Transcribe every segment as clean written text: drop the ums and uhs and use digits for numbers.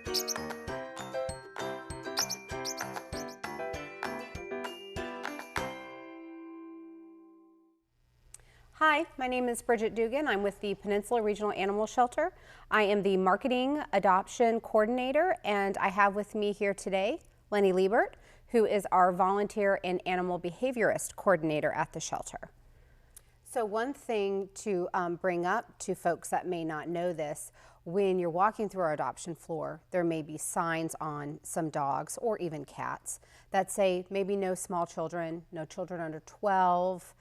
Hi, my name is Bridget Dugan. I'm with the Peninsula Regional Animal Shelter. I am the Marketing Adoption Coordinator, and I have with me here today Lenny Liebert, who is our Volunteer and Animal Behaviorist Coordinator at the shelter. So one thing to bring up to folks that may not know this, when you're walking through our adoption floor, there may be signs on some dogs or even cats that say maybe no small children, no children under 12,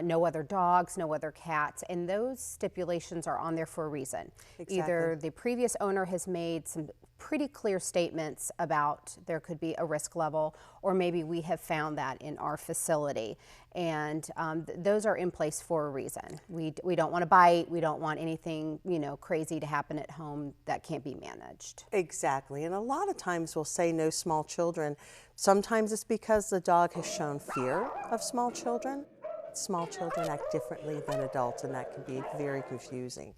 no other dogs, no other cats, and those stipulations are on there for a reason. Exactly. Either the previous owner has made some pretty clear statements about there could be a risk level, or maybe we have found that in our facility, and those are in place for a reason. We don't want to bite, we don't want anything crazy to happen at home that can't be managed. Exactly, and a lot of times we'll say no small children. Sometimes it's because the dog has shown fear of small children. Small children act differently than adults, and that can be very confusing.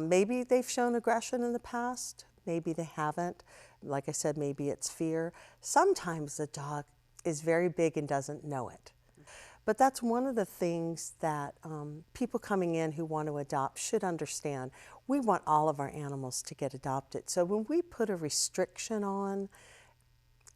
Maybe they've shown aggression in the past, maybe they haven't. Like I said, maybe it's fear. Sometimes the dog is very big and doesn't know it. But that's one of the things that people coming in who want to adopt should understand. We want all of our animals to get adopted. So when we put a restriction on,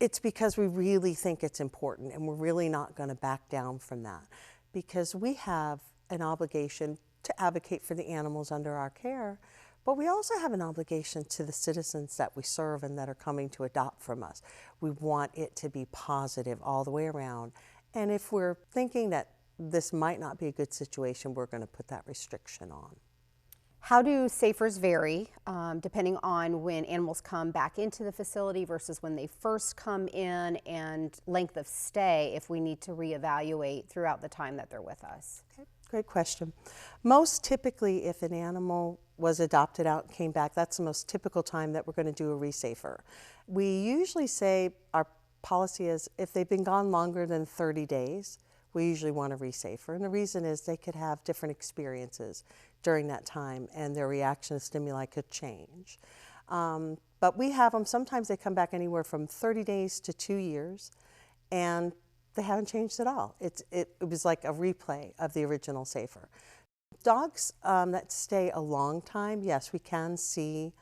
it's because we really think it's important, and we're really not going to back down from that, because we have an obligation to advocate for the animals under our care, but we also have an obligation to the citizens that we serve and that are coming to adopt from us. We want it to be positive all the way around. And if we're thinking that this might not be a good situation, we're going to put that restriction on. How do SAFERs vary depending on when animals come back into the facility versus when they first come in, and length of stay if we need to reevaluate throughout the time that they're with us? Okay, great question. Most typically, if an animal was adopted out and came back, that's the most typical time that we're going to do a resafer. We usually say our policy is if they've been gone longer than 30 days, we usually want a resafer. And the reason is they could have different experiences during that time, and their reaction to stimuli could change. But we have them, sometimes they come back anywhere from 30 days to 2 years, and they haven't changed at all. It was like a replay of the original safer. Dogs that stay a long time, yes, we can see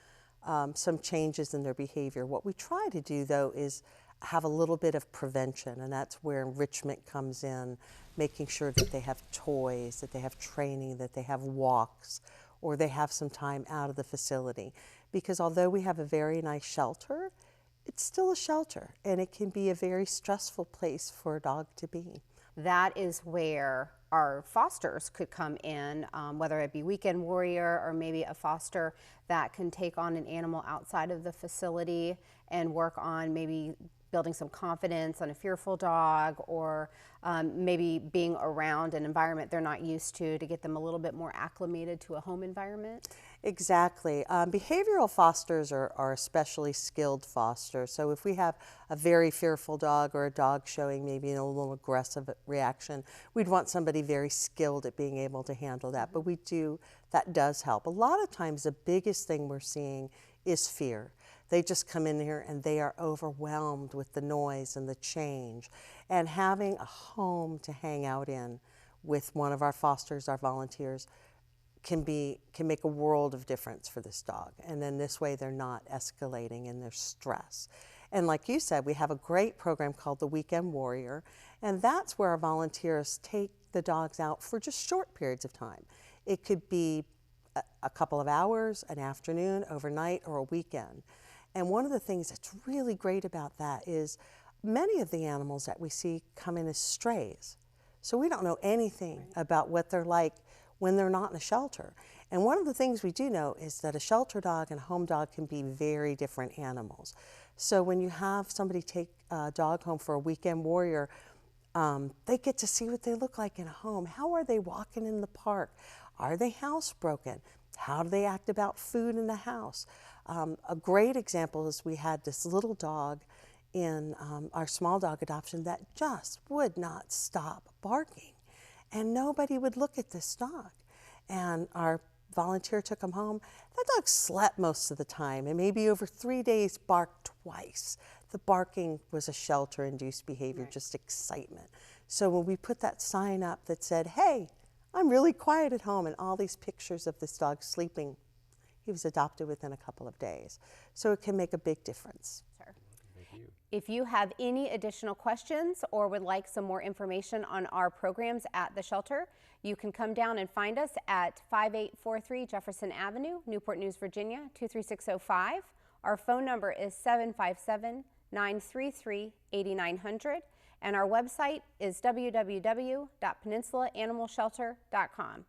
some changes in their behavior. What we try to do, though, is have a little bit of prevention, and that's where enrichment comes in, making sure that they have toys, that they have training, that they have walks, or they have some time out of the facility. Because although we have a very nice shelter, it's still a shelter, and it can be a very stressful place for a dog to be. That is where our fosters could come in, whether it be weekend warrior or maybe a foster that can take on an animal outside of the facility and work on maybe building some confidence on a fearful dog, or maybe being around an environment they're not used to get them a little bit more acclimated to a home environment. Exactly. Behavioral fosters are especially skilled fosters. So if we have a very fearful dog or a dog showing maybe a little aggressive reaction, we'd want somebody very skilled at being able to handle that. But that does help. A lot of times the biggest thing we're seeing is fear. They just come in here and they are overwhelmed with the noise and the change. And having a home to hang out in with one of our fosters, our volunteers, can make a world of difference for this dog. And then this way they're not escalating in their stress. And like you said, we have a great program called the Weekend Warrior, and that's where our volunteers take the dogs out for just short periods of time. It could be a couple of hours, an afternoon, overnight, or a weekend. And one of the things that's really great about that is many of the animals that we see come in as strays. So we don't know anything about what they're like when they're not in a shelter. And one of the things we do know is that a shelter dog and a home dog can be very different animals. So when you have somebody take a dog home for a weekend warrior, they get to see what they look like in a home. How are they walking in the park? Are they housebroken? How do they act about food in the house? A great example is we had this little dog in our small dog adoption that just would not stop barking. And nobody would look at this dog. And our volunteer took him home. That dog slept most of the time and maybe over 3 days barked twice. The barking was a shelter-induced behavior, just excitement. So when we put that sign up that said, hey, I'm really quiet at home, and all these pictures of this dog sleeping, he was adopted within a couple of days. So it can make a big difference. Sure. If you have any additional questions or would like some more information on our programs at the shelter, you can come down and find us at 5843 Jefferson Avenue, Newport News, Virginia, 23605. Our phone number is 757-933-8900, and our website is www.peninsulaanimalshelter.com.